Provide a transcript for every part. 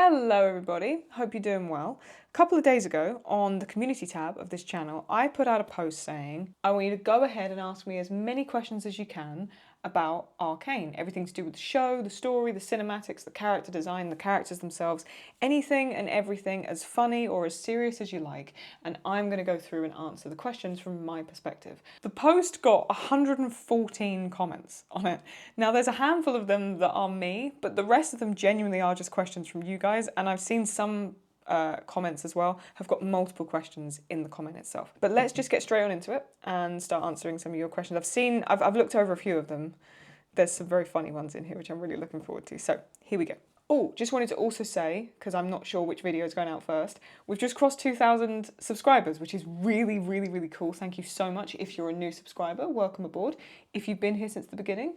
Hello everybody, hope you're doing well. A couple of days ago on the community tab of this channel, I put out a post saying I want you to go ahead and ask me as many questions as you can about Arcane. Everything to do with the show, the story, the cinematics, the character design, the characters themselves, anything and everything as funny or as serious as you like, and I'm going to go through and answer the questions from my perspective. The post got 114 comments on it. Now there's a handful of them that are me, but the rest of them genuinely are just questions from you guys, and I've seen some comments as well have got multiple questions in the comment itself. But let's just get straight on into it and start answering some of your questions. I've looked over a few of them. There's some very funny ones in here which I'm really looking forward to. So here we go. Oh, just wanted to also say, because I'm not sure which video is going out first, we've just crossed 2,000 subscribers, which is really, really, really cool. Thank you so much. If you're a new subscriber, welcome aboard. If you've been here since the beginning,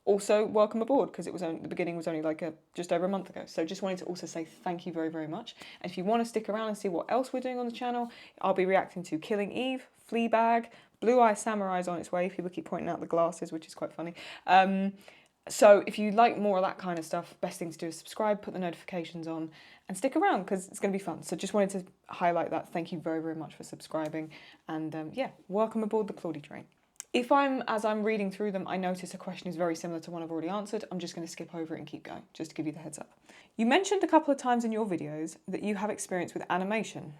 also welcome aboard, because the beginning was only like just over a month ago. So just wanted to also say thank you very, very much. And if you want to stick around and see what else we're doing on the channel, I'll be reacting to Killing Eve, Fleabag, Blue Eye Samurai's on its way. People keep pointing out the glasses, which is quite funny. So if you like more of that kind of stuff, best thing to do is subscribe, put the notifications on, and stick around because it's going to be fun. So just wanted to highlight that. Thank you very, very much for subscribing. And yeah, welcome aboard the Claudie train. If as I'm reading through them, I notice a question is very similar to one I've already answered, I'm just going to skip over it and keep going, just to give you the heads up. You mentioned a couple of times in your videos that you have experience with animation.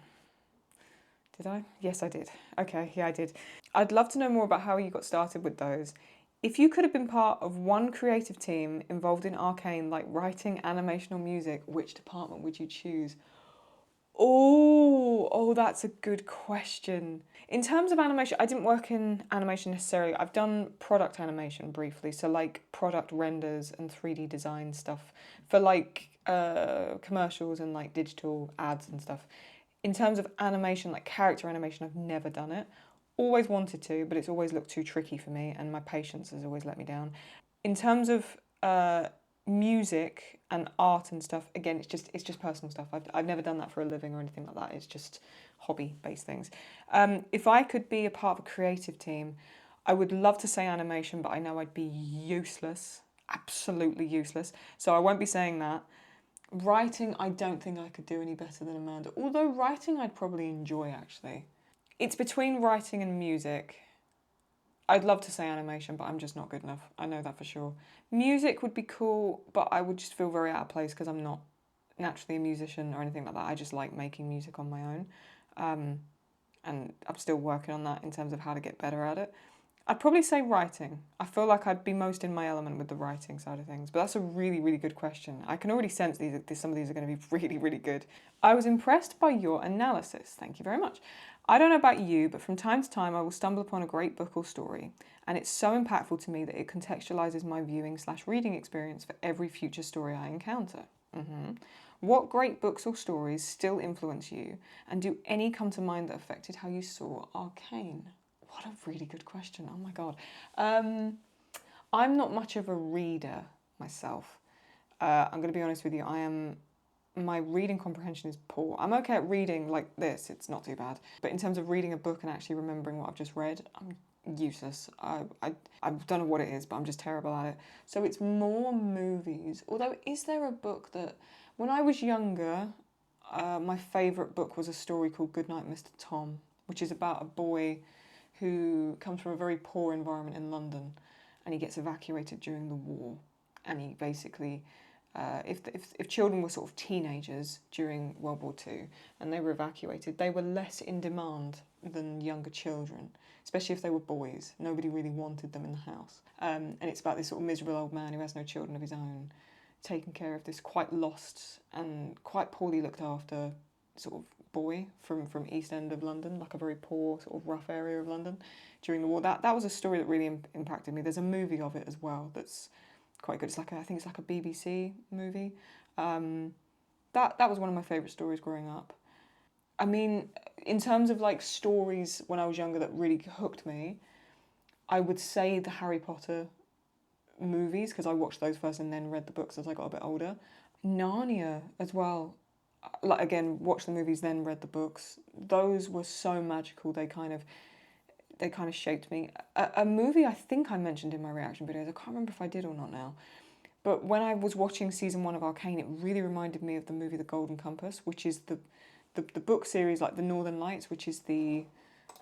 Did I? Yes, I did. Okay, yeah, I did. I'd love to know more about how you got started with those. If you could have been part of one creative team involved in Arcane, like writing, animation or music, which department would you choose? Oh, that's a good question. In terms of animation, I didn't work in animation necessarily. I've done product animation briefly, so like product renders and 3D design stuff for like commercials and like digital ads and stuff. In terms of animation, like character animation, I've never done it. Always wanted to, but it's always looked too tricky for me, and my patience has always let me down. In terms of music and art and stuff, again, it's just personal stuff. I've never done that for a living or anything like that. It's just hobby-based things. If I could be a part of a creative team, I would love to say animation, but I know I'd be useless, absolutely useless. So I won't be saying that. Writing, I don't think I could do any better than Amanda. Although writing, I'd probably enjoy actually. It's between writing and music. I'd love to say animation, but I'm just not good enough. I know that for sure. Music would be cool, but I would just feel very out of place because I'm not naturally a musician or anything like that. I just like making music on my own. And I'm still working on that in terms of how to get better at it. I'd probably say writing. I feel like I'd be most in my element with the writing side of things. But that's a really, really good question. I can already sense some of these are going to be really, really good. I was impressed by your analysis. Thank you very much. I don't know about you, but from time to time I will stumble upon a great book or story, and it's so impactful to me that it contextualises my viewing/reading experience for every future story I encounter. What great books or stories still influence you, and do any come to mind that affected how you saw Arcane? What a really good question. Oh my god. I'm not much of a reader myself. I'm going to be honest with you. My reading comprehension is poor. I'm okay at reading like this, it's not too bad. But in terms of reading a book and actually remembering what I've just read, I'm useless. I don't know what it is, but I'm just terrible at it. So it's more movies. Although, is there a book that, when I was younger, my favourite book was a story called Goodnight, Mr. Tom, which is about a boy who comes from a very poor environment in London, and he gets evacuated during the war. And he basically, if children were sort of teenagers during World War II and they were evacuated, they were less in demand than younger children, especially if they were boys. Nobody really wanted them in the house. And it's about this sort of miserable old man who has no children of his own, taking care of this quite lost and quite poorly looked after sort of boy from East End of London, like a very poor sort of rough area of London during the war. That was a story that really impacted me. There's a movie of it as well that's quite good. It's like I think it's like a BBC movie. That was one of my favourite stories growing up. I mean, in terms of like stories when I was younger that really hooked me, I would say the Harry Potter movies, because I watched those first and then read the books as I got a bit older. Narnia as well. Like, again, watched the movies, then read the books. Those were so magical. They kind of shaped me. A movie I think I mentioned in my reaction videos, I can't remember if I did or not now, But when I was watching season 1 of Arcane, it really reminded me of the movie The Golden Compass, which is the book series, like The Northern Lights, which is the,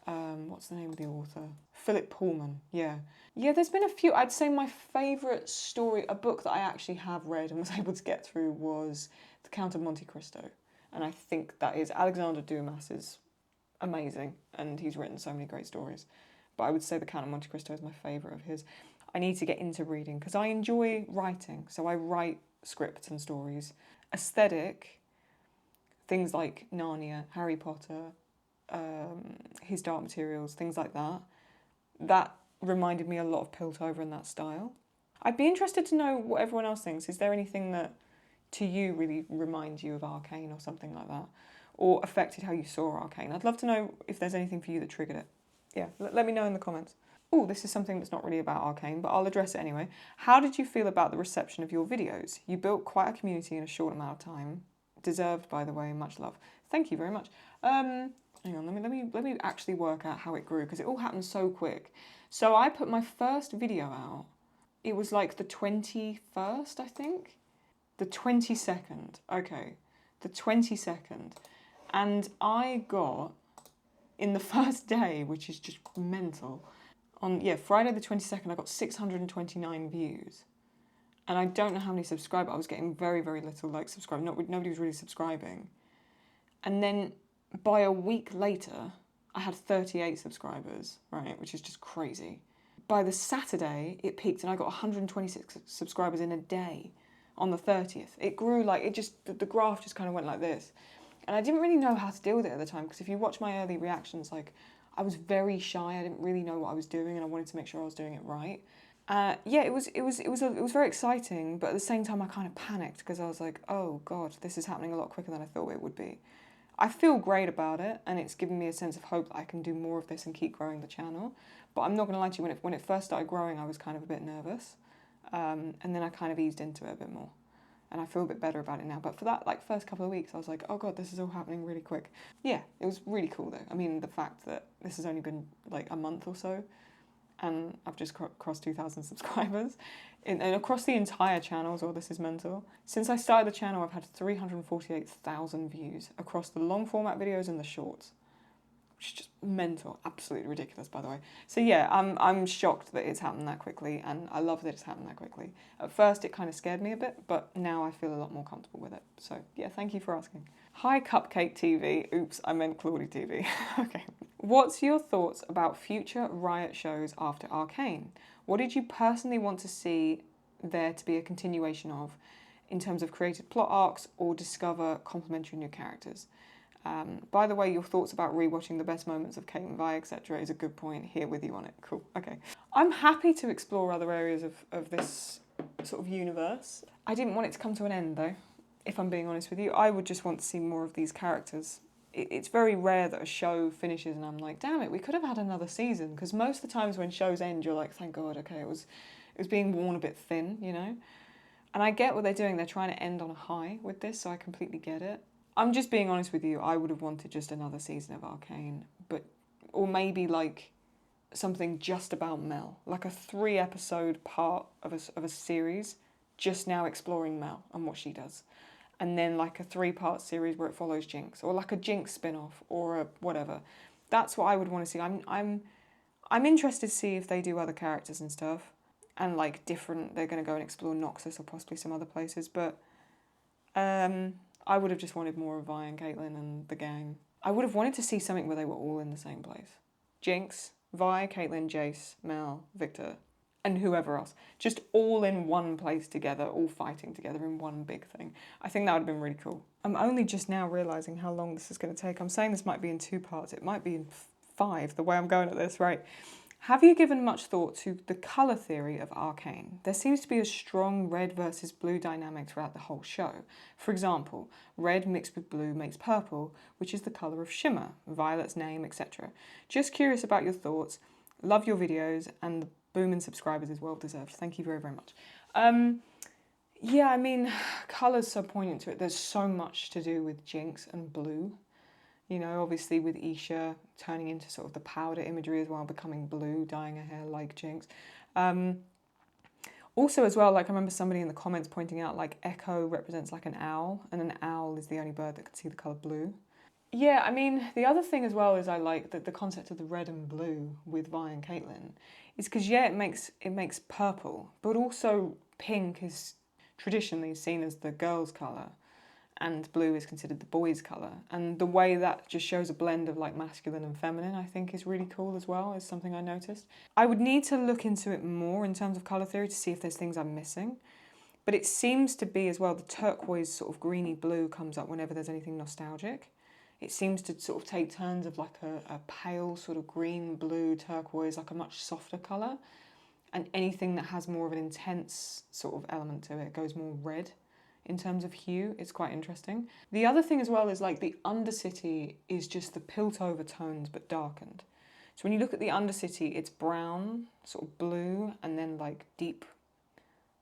what's the name of the author? Philip Pullman, yeah. Yeah, there's been a few. I'd say my favourite story, a book that I actually have read and was able to get through, was The Count of Monte Cristo. And I think that is, Alexander Dumas is amazing, and he's written so many great stories. But I would say The Count of Monte Cristo is my favourite of his. I need to get into reading because I enjoy writing. So I write scripts and stories. Aesthetic, things like Narnia, Harry Potter, His Dark Materials, things like that. That reminded me a lot of Piltover in that style. I'd be interested to know what everyone else thinks. Is there anything that to you really reminds you of Arcane or something like that? Or affected how you saw Arcane? I'd love to know if there's anything for you that triggered it. Yeah, let me know in the comments. Oh, this is something that's not really about Arcane, but I'll address it anyway. How did you feel about the reception of your videos? You built quite a community in a short amount of time. Deserved, by the way, much love. Thank you very much. Hang on, let me actually work out how it grew, because it all happened so quick. So I put my first video out. It was like the 21st, I think. The 22nd. Okay, the 22nd. And I got, in the first day, which is just mental, on, Friday the 22nd, I got 629 views. And I don't know how many subscribers. I was getting very, very little, like, subscribers. Nobody was really subscribing. And then by a week later, I had 38 subscribers, right, which is just crazy. By the Saturday, it peaked and I got 126 subscribers in a day on the 30th. It grew like, the graph just kind of went like this. And I didn't really know how to deal with it at the time, because if you watch my early reactions, like, I was very shy. I didn't really know what I was doing, and I wanted to make sure I was doing it right. It was very exciting, but at the same time, I kind of panicked because I was like, oh God, this is happening a lot quicker than I thought it would be. I feel great about it, and it's given me a sense of hope that I can do more of this and keep growing the channel. But I'm not going to lie to you, when it first started growing, I was kind of a bit nervous, and then I kind of eased into it a bit more. And I feel a bit better about it now. But for that first couple of weeks, I was like, oh God, this is all happening really quick. Yeah, it was really cool though. I mean, the fact that this has only been like a month or so, and I've just crossed 2,000 subscribers. And across the entire channel as well, this is mental. Since I started the channel, I've had 348,000 views across the long format videos and the shorts. Which is just mental, absolutely ridiculous, by the way. So yeah, I'm shocked that it's happened that quickly, and I love that it's happened that quickly. At first, it kind of scared me a bit, but now I feel a lot more comfortable with it. So yeah, thank you for asking. Hi, Cupcake TV. Oops, I meant ClaudieTV. Okay. What's your thoughts about future Riot shows after Arcane? What did you personally want to see there to be a continuation of, in terms of created plot arcs or discover complementary new characters? By the way, your thoughts about rewatching the best moments of Kate and Vi, etc. is a good point. Here with you on it. Cool. Okay. I'm happy to explore other areas of this sort of universe. I didn't want it to come to an end, though, if I'm being honest with you. I would just want to see more of these characters. It's very rare that a show finishes and I'm like, damn it, we could have had another season. Because most of the times when shows end, you're like, thank God, okay, it was being worn a bit thin, you know? And I get what they're doing. They're trying to end on a high with this, so I completely get it. I'm just being honest with you. I would have wanted just another season of Arcane, or maybe like something just about Mel, like a 3-episode part of a series, just now exploring Mel and what she does, and then like a 3-part series where it follows Jinx, or like a Jinx spin-off, or a whatever. That's what I would want to see. I'm interested to see if they do other characters and stuff, and like different. They're going to go and explore Noxus or possibly some other places, but I would have just wanted more of Vi and Caitlyn and the gang. I would have wanted to see something where they were all in the same place. Jinx, Vi, Caitlyn, Jace, Mel, Victor, and whoever else. Just all in one place together, all fighting together in one big thing. I think that would have been really cool. I'm only just now realising how long this is going to take. I'm saying this might be in 2 parts. It might be in 5, the way I'm going at this, right? Have you given much thought to the colour theory of Arcane? There seems to be a strong red versus blue dynamic throughout the whole show. For example, red mixed with blue makes purple, which is the colour of Shimmer, Violet's name, etc. Just curious about your thoughts. Love your videos, and the boom in subscribers is well deserved. Thank you very, very much. Yeah, I mean, colour's so poignant to it. There's so much to do with Jinx and blue. You know, obviously with Isha turning into sort of the powder imagery as well, becoming blue, dyeing her hair like Jinx. Also as well, like I remember somebody in the comments pointing out like Echo represents like an owl, and an owl is the only bird that can see the colour blue. Yeah, I mean, the other thing as well is I like the concept of the red and blue with Vi and Caitlin is because, yeah, it makes purple, but also pink is traditionally seen as the girl's colour and blue is considered the boy's colour. And the way that just shows a blend of like masculine and feminine, I think is really cool as well, is something I noticed. I would need to look into it more in terms of colour theory to see if there's things I'm missing. But it seems to be as well, the turquoise sort of greeny blue comes up whenever there's anything nostalgic. It seems to sort of take turns of like a pale sort of green, blue, turquoise, like a much softer colour. And anything that has more of an intense sort of element to it goes more red in terms of hue. It's quite interesting. The other thing as well is like the Undercity is just the Piltover tones but darkened. So when you look at the Undercity, it's brown, sort of blue, and then like deep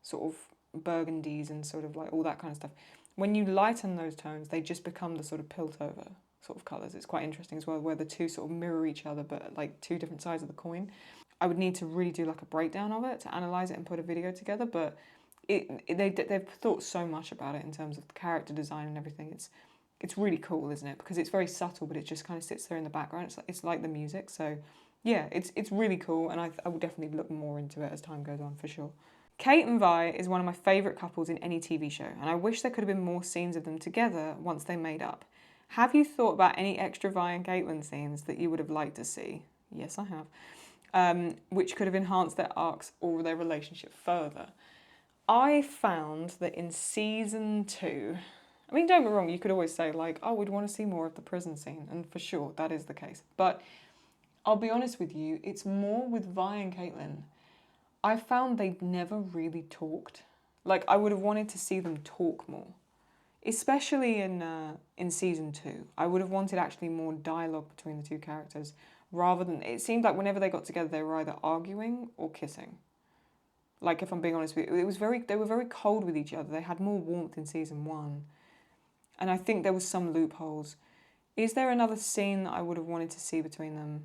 sort of burgundies and sort of like all that kind of stuff. When you lighten those tones, they just become the sort of Piltover sort of colours. It's quite interesting as well, where the two sort of mirror each other, but like two different sides of the coin. I would need to really do like a breakdown of it to analyse it and put a video together, but they've thought so much about it in terms of the character design and everything. It's really cool, isn't it? Because it's very subtle, but it just kind of sits there in the background. It's like the music. So yeah, it's really cool, and I will definitely look more into it as time goes on for sure. Kate and Vi is one of my favourite couples in any TV show, and I wish there could have been more scenes of them together once they made up. Have you thought about any extra Vi and Caitlin scenes that you would have liked to see? Yes, I have. Which could have enhanced their arcs or their relationship further. I found that in season 2, I mean, don't get me wrong, you could always say like, oh, we'd want to see more of the prison scene, and for sure, that is the case. But I'll be honest with you, it's more with Vi and Caitlin. I found they'd never really talked. Like, I would have wanted to see them talk more. Especially in season 2. I would have wanted actually more dialogue between the two characters, rather than, it seemed like whenever they got together, they were either arguing or kissing. Like, if I'm being honest with you, they were very cold with each other. They had more warmth in season 1. And I think there was some loopholes. Is there another scene that I would have wanted to see between them?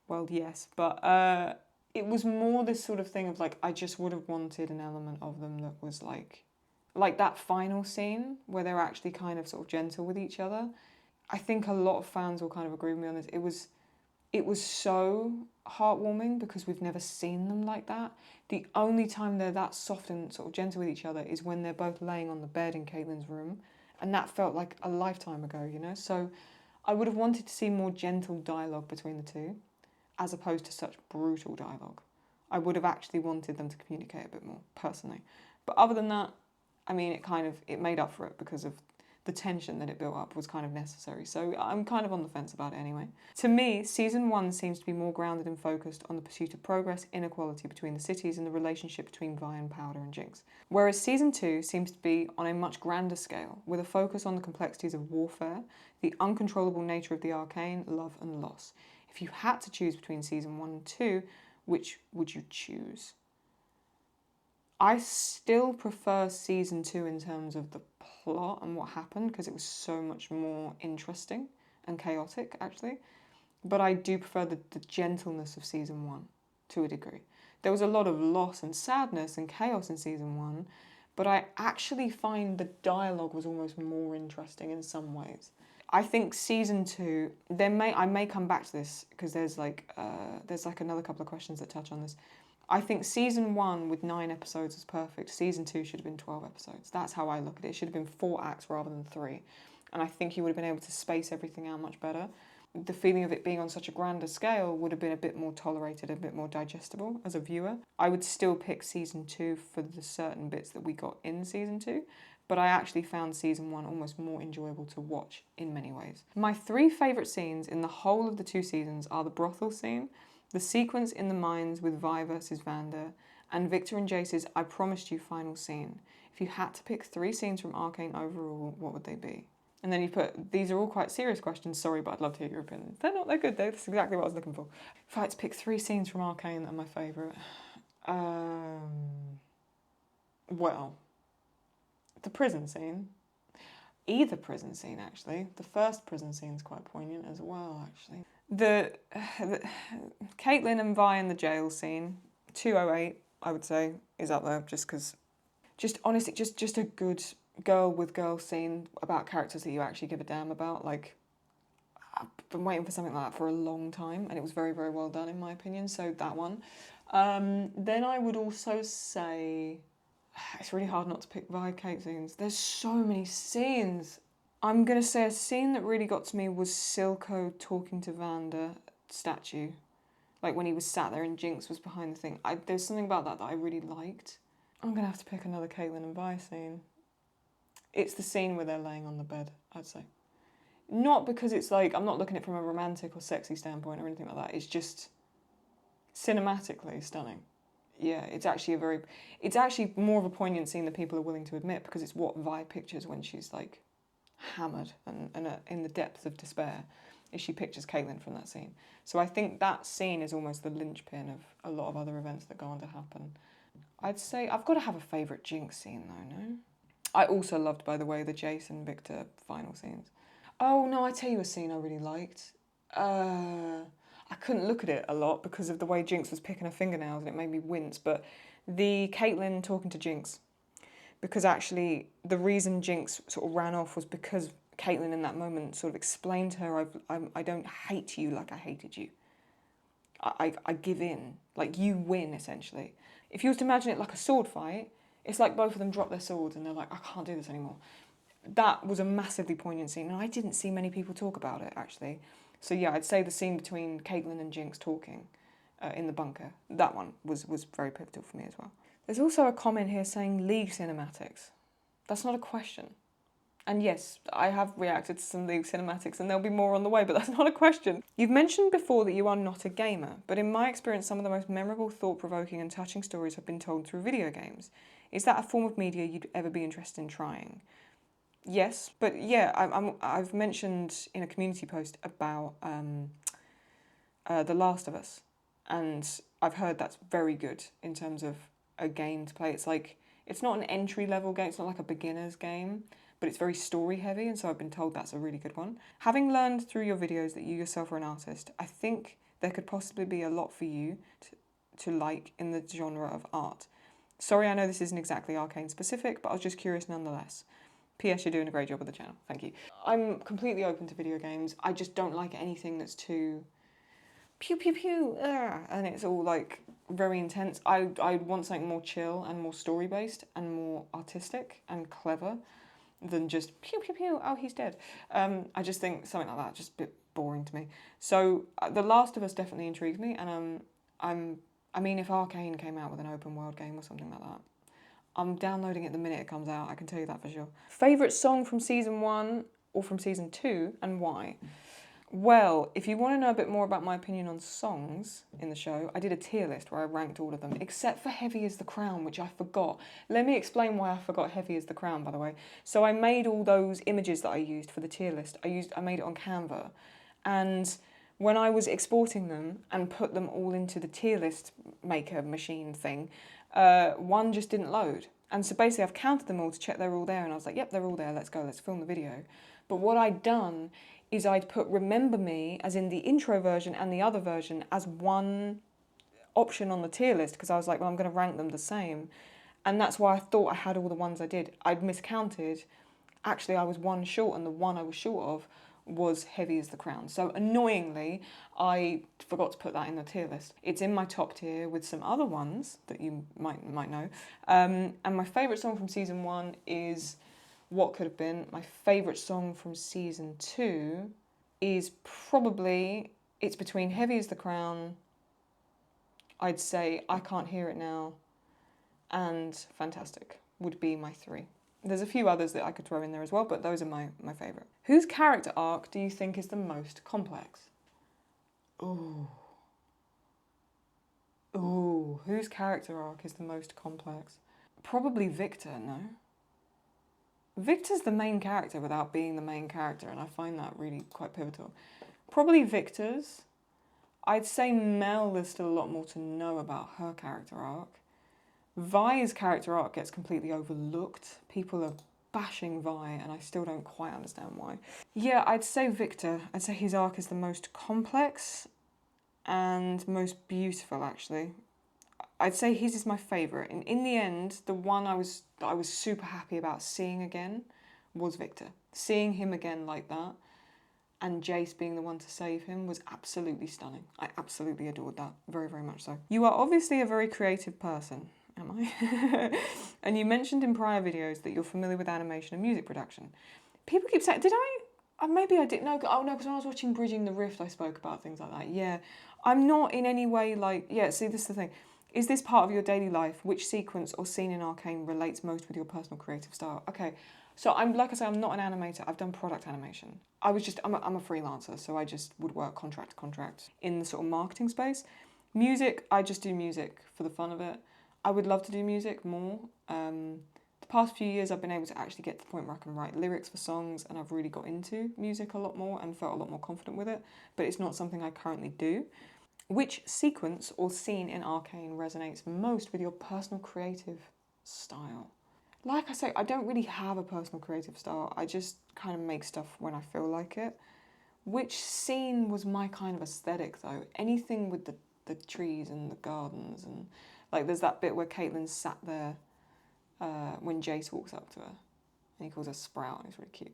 Well, yes, but it was more this sort of thing of like, I just would have wanted an element of them that was like that final scene where they're actually kind of sort of gentle with each other. I think a lot of fans will kind of agree with me on this. It was so heartwarming because we've never seen them like that. The only time they're that soft and sort of gentle with each other is when they're both laying on the bed in Caitlin's room. And that felt like a lifetime ago, you know? So I would have wanted to see more gentle dialogue between the two, as opposed to such brutal dialogue. I would have actually wanted them to communicate a bit more, personally. But other than that, I mean, it made up for it because of the tension that it built up was kind of necessary. So I'm kind of on the fence about it anyway. To me, season 1 seems to be more grounded and focused on the pursuit of progress, inequality between the cities, and the relationship between Vi and Powder and Jinx. Whereas season 2 seems to be on a much grander scale, with a focus on the complexities of warfare, the uncontrollable nature of the arcane, love and loss. If you had to choose between season 1 and 2, which would you choose? I still prefer season 2 in terms of the plot and what happened, because it was so much more interesting and chaotic, actually. But I do prefer the gentleness of season 1 to a degree. There was a lot of loss and sadness and chaos in season 1, but I actually find the dialogue was almost more interesting in some ways. I think season 2, I may come back to this because there's like another couple of questions that touch on this. I think season 1 with 9 episodes was perfect. Season 2 should have been 12 episodes. That's how I look at it. It should have been 4 acts rather than 3. And I think you would have been able to space everything out much better. The feeling of it being on such a grander scale would have been a bit more tolerated, a bit more digestible as a viewer. I would still pick season 2 for the certain bits that we got in season 2. But I actually found season 1 almost more enjoyable to watch in many ways. My 3 favourite scenes in the whole of the 2 seasons are the brothel scene, the sequence in the mines with Vi versus Vander, and Victor and Jace's I Promised You final scene. If you had to pick 3 scenes from Arcane overall, what would they be? And then you put, these are all quite serious questions, sorry, but I'd love to hear your opinion. They're good, that's exactly what I was looking for. If I had to pick 3 scenes from Arcane that are my favourite, well, the prison scene. Either prison scene, actually. The first prison scene is quite poignant as well, actually. The Caitlin and Vi in the jail scene, 208. I would say, is up there just because, just honestly, just a good girl with girl scene about characters that you actually give a damn about. Like, I've been waiting for something like that for a long time, and it was very, very well done in my opinion. So that one. Then I would also say it's really hard not to pick vibe cake scenes. There's so many scenes. I'm gonna say a scene that really got to me was Silco talking to Vanda statue, like when he was sat there and Jinx was behind the thing. There's something about that I really liked. I'm gonna have to pick another Caitlyn and Vi scene. It's the scene where they're laying on the bed, I'd say. Not because it's like, I'm not looking at it from a romantic or sexy standpoint or anything like that. It's just cinematically stunning. Yeah, it's actually more of a poignant scene than people are willing to admit, because it's what Vi pictures when she's like hammered and in the depths of despair, is she pictures Caitlyn from that scene. So I think that scene is almost the linchpin of a lot of other events that go on to happen. I'd say I've got to have a favourite Jinx scene though, no? I also loved, by the way, the Jason Victor final scenes. Oh no, I tell you a scene I really liked. I couldn't look at it a lot because of the way Jinx was picking her fingernails and it made me wince, but the Caitlyn talking to Jinx, because actually the reason Jinx sort of ran off was because Caitlyn in that moment sort of explained to her, I don't hate you like I hated you. I give in, like you win essentially. If you was to imagine it like a sword fight, it's like both of them drop their swords and they're like, I can't do this anymore. That was a massively poignant scene, and I didn't see many people talk about it actually. So yeah, I'd say the scene between Caitlyn and Jinx talking in the bunker, that one was very pivotal for me as well. There's also a comment here saying League cinematics. That's not a question. And yes, I have reacted to some League cinematics and there'll be more on the way, but that's not a question. You've mentioned before that you are not a gamer, but in my experience, some of the most memorable, thought-provoking and touching stories have been told through video games. Is that a form of media you'd ever be interested in trying? Yes, but yeah, I've mentioned in a community post about The Last of Us, and I've heard that's very good in terms of a game to play. It's like, it's not an entry-level game, it's not like a beginner's game, but it's very story-heavy, and so I've been told that's a really good one. Having learned through your videos that you yourself are an artist, I think there could possibly be a lot for you to like in the genre of art. Sorry, I know this isn't exactly Arcane specific, but I was just curious nonetheless. P.S. You're doing a great job with the channel. Thank you. I'm completely open to video games. I just don't like anything that's too pew pew pew, and it's all like very intense. I want something more chill and more story based and more artistic and clever than just pew pew pew. Oh, he's dead. I just think something like that just a bit boring to me. So The Last of Us definitely intrigues me, and I mean, if Arcane came out with an open world game or something like that, I'm downloading it the minute it comes out, I can tell you that for sure. Favourite song from season 1 or from season 2, and why? Well, if you want to know a bit more about my opinion on songs in the show, I did a tier list where I ranked all of them, except for Heavy as the Crown, which I forgot. Let me explain why I forgot Heavy as the Crown, by the way. So I made all those images that I used for the tier list. I made it on Canva, and when I was exporting them and put them all into the tier list maker machine thing, one just didn't load. And so basically I've counted them all to check they're all there, and I was like, yep, they're all there, let's go, let's film the video. But what I'd done is I'd put Remember Me, as in the intro version and the other version, as one option on the tier list, because I was like, well, I'm going to rank them the same. And that's why I thought I had all the ones I did. I'd miscounted. Actually, I was one short, and the one I was short of was Heavy as the Crown. So annoyingly, I forgot to put that in the tier list. It's in my top tier with some other ones that you might know. And my favourite song from season 1 is What Could Have Been. My favourite song from season 2 is probably, it's between Heavy as the Crown, I'd say I Can't Hear It Now, and Fantastic would be my 3. There's a few others that I could throw in there as well, but those are my favourite. Whose character arc do you think is the most complex? Ooh, whose character arc is the most complex? Probably Victor, no? Victor's the main character without being the main character, and I find that really quite pivotal. Probably Victor's. I'd say Mel, there's still a lot more to know about her character arc. Vi's character arc gets completely overlooked. People are bashing Vi, and I still don't quite understand why. Yeah, I'd say Victor. I'd say his arc is the most complex and most beautiful, actually. I'd say his is my favourite. And in the end, the one I was super happy about seeing again was Victor. Seeing him again like that, and Jace being the one to save him, was absolutely stunning. I absolutely adored that, very, very much so. You are obviously a very creative person, am I? And you mentioned in prior videos that you're familiar with animation and music production. People keep saying, did I? Maybe I didn't know. Oh no, because when I was watching Bridging the Rift, I spoke about things like that. Yeah, I'm not in any way like, yeah, see, this is the thing. Is this part of your daily life? Which sequence or scene in Arcane relates most with your personal creative style? Okay, so like I say, I'm not an animator. I've done product animation. I'm a freelancer, so I just would work contract to contract in the sort of marketing space. Music, I just do music for the fun of it. I would love to do music more. The past few years I've been able to actually get to the point where I can write lyrics for songs, and I've really got into music a lot more and felt a lot more confident with it, but it's not something I currently do. Which sequence or scene in Arcane resonates most with your personal creative style? Like I say, I don't really have a personal creative style. I just kind of make stuff when I feel like it. Which scene was my kind of aesthetic though? Anything with the trees and the gardens, and like there's that bit where Caitlin sat there when Jace walks up to her and he calls her Sprout, and it's really cute.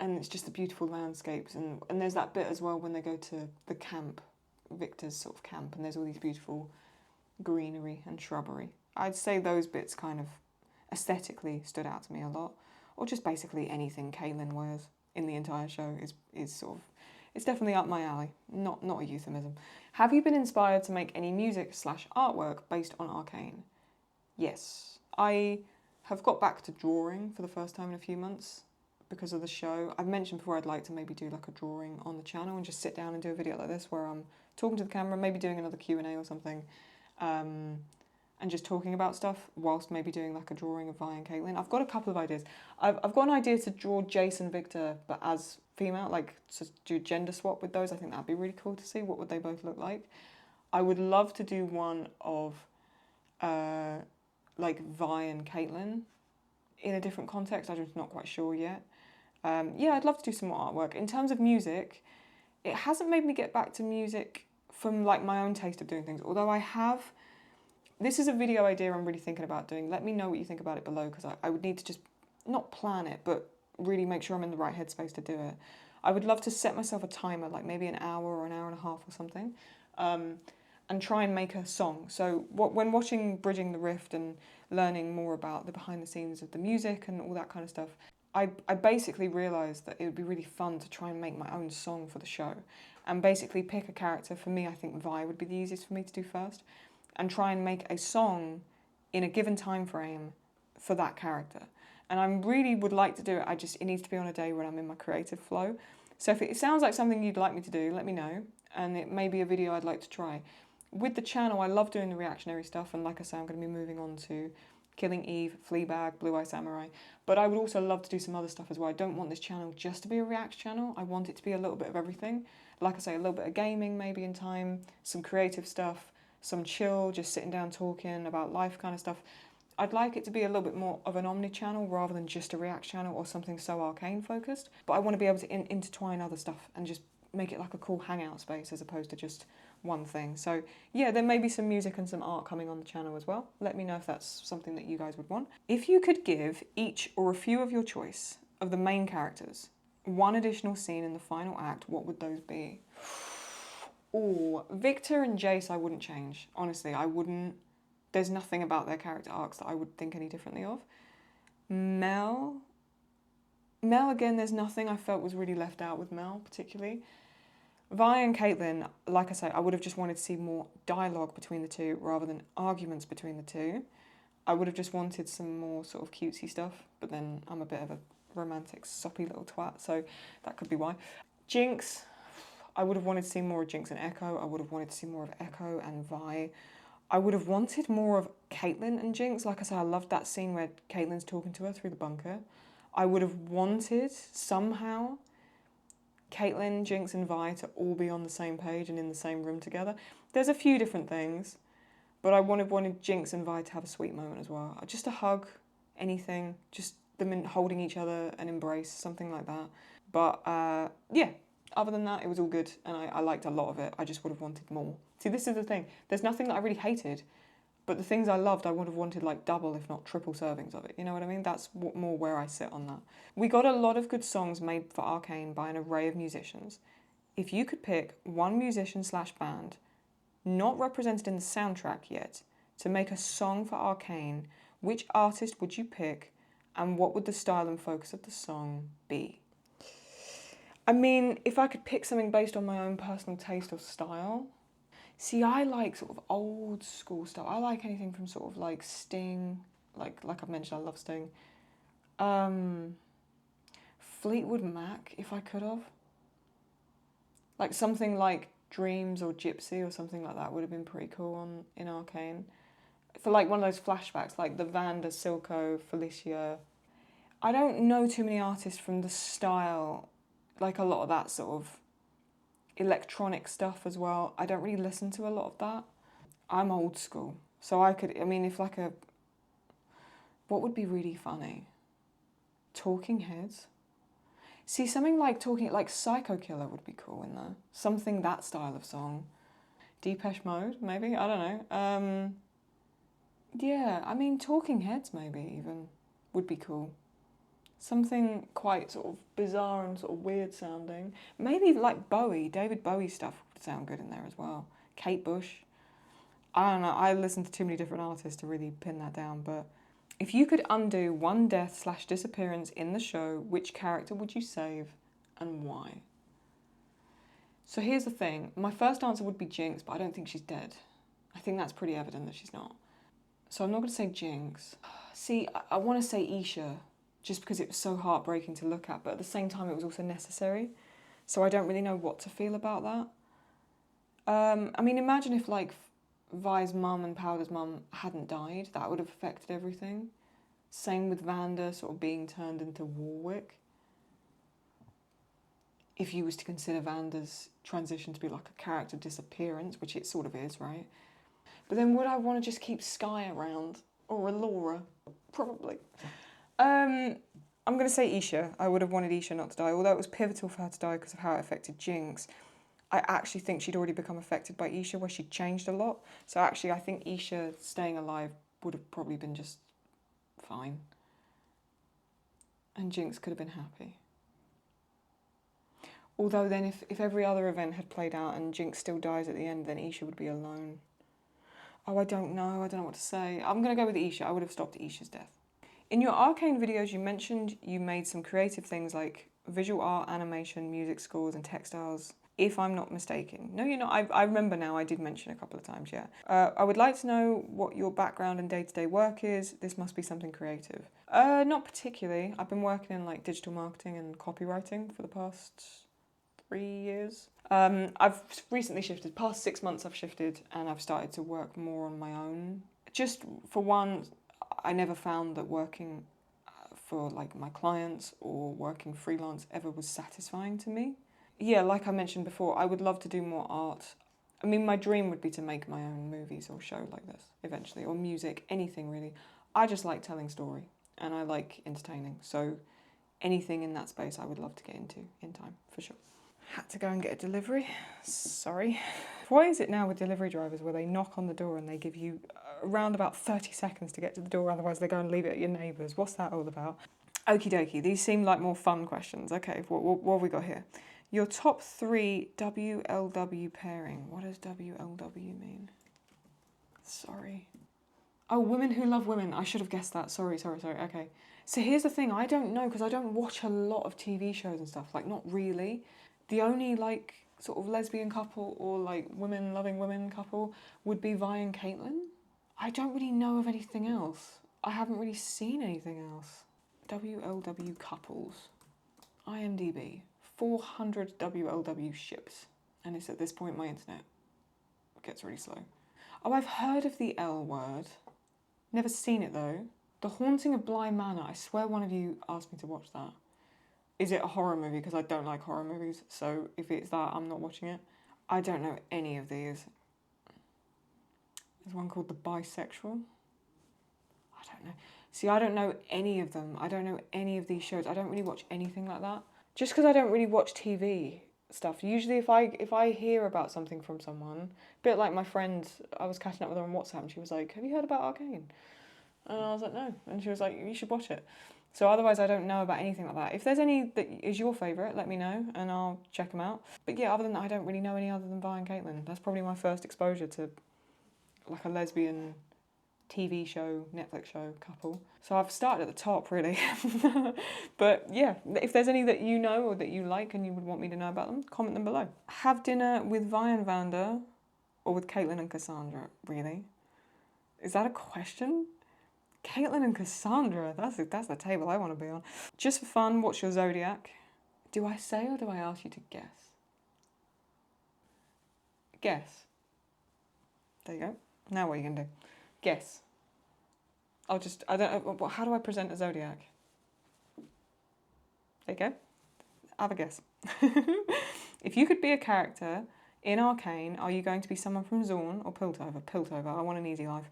And it's just the beautiful landscapes, and there's that bit as well when they go to the camp, Victor's sort of camp, and there's all these beautiful greenery and shrubbery. I'd say those bits kind of aesthetically stood out to me a lot, or just basically anything Caitlin wears in the entire show is sort of, it's definitely up my alley, not a euphemism. Have you been inspired to make any music/artwork based on Arcane? Yes, I have got back to drawing for the first time in a few months because of the show. I've mentioned before I'd like to maybe do like a drawing on the channel and just sit down and do a video like this where I'm talking to the camera, maybe doing another Q&A or something, and just talking about stuff whilst maybe doing like a drawing of Vi and Caitlin. I've got a couple of ideas. I've got an idea to draw Jace and Victor but as female, like to do gender swap with those. I think that'd be really cool to see. What would they both look like? I would love to do one of like Vi and Caitlin in a different context. I'm just not quite sure yet. Yeah, I'd love to do some more artwork. In terms of music, it hasn't made me get back to music from like my own taste of doing things, although I have. This is a video idea I'm really thinking about doing. Let me know what you think about it below, because I would need to just not plan it, but really make sure I'm in the right headspace to do it. I would love to set myself a timer, like maybe an hour or an hour and a half or something, and try and make a song. So when watching Bridging the Rift and learning more about the behind the scenes of the music and all that kind of stuff, I basically realised that it would be really fun to try and make my own song for the show and basically pick a character. For me, I think Vi would be the easiest for me to do first, and try and make a song in a given time frame for that character. And I really would like to do it, it needs to be on a day when I'm in my creative flow. So if it sounds like something you'd like me to do, let me know, and it may be a video I'd like to try. With the channel, I love doing the reactionary stuff, and like I say, I'm going to be moving on to Killing Eve, Fleabag, Blue Eye Samurai, but I would also love to do some other stuff as well. I don't want this channel just to be a react channel. I want it to be a little bit of everything. Like I say, a little bit of gaming maybe in time, some creative stuff, some chill, just sitting down talking about life kind of stuff. I'd like it to be a little bit more of an omni-channel rather than just a react channel or something so Arcane focused, but I want to be able to intertwine other stuff and just make it like a cool hangout space as opposed to just one thing. So yeah, there may be some music and some art coming on the channel as well. Let me know if that's something that you guys would want. If you could give each or a few of your choice of the main characters one additional scene in the final act, what would those be? Oh, Victor and Jace I wouldn't change. Honestly, I wouldn't. There's nothing about their character arcs that I would think any differently of. Mel, again, there's nothing I felt was really left out with Mel, particularly. Vi and Caitlin, like I say, I would have just wanted to see more dialogue between the two rather than arguments between the two. I would have just wanted some more sort of cutesy stuff, but then I'm a bit of a romantic, soppy little twat, so that could be why. Jinx, I would have wanted to see more of Jinx and Echo. I would have wanted to see more of Echo and Vi. I would have wanted more of Caitlin and Jinx. Like I said, I loved that scene where Caitlin's talking to her through the bunker. I would have wanted, somehow, Caitlin, Jinx and Vi to all be on the same page and in the same room together. There's a few different things, but I wanted Jinx and Vi to have a sweet moment as well. Just a hug, anything, just them holding each other, an embrace, something like that. But yeah, other than that, it was all good, and I liked a lot of it. I just would have wanted more See, this is the thing. There's nothing that I really hated, but the things I loved, I would have wanted like double, if not triple servings of it. You know what I mean? That's more where I sit on that. We got a lot of good songs made for Arcane by an array of musicians. If you could pick one musician/band, not represented in the soundtrack yet, to make a song for Arcane, which artist would you pick, and what would the style and focus of the song be? I mean, if I could pick something based on my own personal taste or style... See, I like sort of old school stuff. I like anything from sort of like Sting, like I've mentioned, I love Sting. Fleetwood Mac, if I could have. Like something like Dreams or Gypsy or something like that would have been pretty cool in Arcane. For like one of those flashbacks, like the Vanda, Silco, Felicia. I don't know too many artists from the style, like a lot of that sort of electronic stuff as well. I don't really listen to a lot of that. I'm old school, so I could, I mean, if like a, what would be really funny? Talking Heads. See, something like Psycho Killer would be cool in there. Something that style of song. Depeche Mode, maybe, I don't know. Yeah, I mean, Talking Heads maybe even would be cool. Something quite sort of bizarre and sort of weird sounding. Maybe like Bowie, David Bowie stuff would sound good in there as well. Kate Bush. I don't know, I listen to too many different artists to really pin that down, but if you could undo one death/disappearance in the show, which character would you save and why? So here's the thing, my first answer would be Jinx, but I don't think she's dead. I think that's pretty evident that she's not. So I'm not going to say Jinx. See, I want to say Isha, just because it was so heartbreaking to look at, but at the same time it was also necessary. So I don't really know what to feel about that. I mean, imagine if like Vi's mum and Powder's mum hadn't died, that would have affected everything. Same with Vanda sort of being turned into Warwick. If you was to consider Vanda's transition to be like a character disappearance, which it sort of is, right? But then would I want to just keep Sky around? Or Laura? Probably. I'm going to say Isha. I would have wanted Isha not to die, although it was pivotal for her to die because of how it affected Jinx. I actually think she'd already become affected by Isha, where she'd changed a lot. So actually, I think Isha staying alive would have probably been just fine. And Jinx could have been happy. Although then if every other event had played out and Jinx still dies at the end, then Isha would be alone. Oh, I don't know what to say. I'm going to go with Isha. I would have stopped Isha's death. In your Arcane videos, you mentioned you made some creative things like visual art, animation, music scores, and textiles, if I'm not mistaken. No, you're not. I remember now, I did mention a couple of times, yeah. I would like to know what your background and day-to-day work is. This must be something creative. Not particularly. I've been working in like digital marketing and copywriting for the past 3 years. I've recently shifted, past 6 months I've shifted, and I've started to work more on my own. Just for one, I never found that working for like my clients or working freelance ever was satisfying to me. Yeah, like I mentioned before, I would love to do more art. I mean, my dream would be to make my own movies or show like this eventually, or music, anything really. I just like telling story and I like entertaining. So anything in that space I would love to get into in time, for sure. Had to go and get a delivery. Sorry. Why is it now with delivery drivers where they knock on the door and they give you around about 30 seconds to get to the door, otherwise they go and leave it at your neighbour's? What's that all about? Okie dokie, these seem like more fun questions. Okay, what have we got here? Your top 3 WLW pairing. What does WLW mean? Sorry. Oh, women who love women. I should have guessed that. Sorry. Okay. So here's the thing. I don't know because I don't watch a lot of TV shows and stuff. Like, not really. The only, like, sort of lesbian couple or, like, women loving women couple would be Vi and Caitlyn. I don't really know of anything else. I haven't really seen anything else. WLW couples. IMDb. 400 WLW ships. And it's at this point my internet gets really slow. Oh, I've heard of the L word. Never seen it though. The Haunting of Bly Manor. I swear one of you asked me to watch that. Is it a horror movie? Because I don't like horror movies. So if it's that, I'm not watching it. I don't know any of these. There's one called The Bisexual. I don't know. See, I don't know any of them. I don't know any of these shows. I don't really watch anything like that. Just because I don't really watch TV. stuff. Usually if I hear about something from someone, a bit like my friend, I was catching up with her on WhatsApp and she was like, have you heard about Arcane? And I was like, no. And she was like, you should watch it. So otherwise I don't know about anything like that. If there's any that is your favourite, let me know and I'll check them out. But yeah, other than that, I don't really know any other than Vi and Caitlin. That's probably my first exposure to like a lesbian TV show, Netflix show couple. So I've started at the top, really. But yeah, if there's any that you know or that you like and you would want me to know about them, comment them below. Have dinner with Vi and Vanda or with Caitlin and Cassandra, really? Is that a question? Caitlin and Cassandra, that's the table I want to be on. Just for fun, what's your zodiac? Do I say or do I ask you to guess? Guess. There you go. Now what are you going to do? Guess. I don't know, how do I present a zodiac? There you go. Have a guess. If you could be a character in Arcane, are you going to be someone from Zorn or Piltover? Piltover, I want an easy life.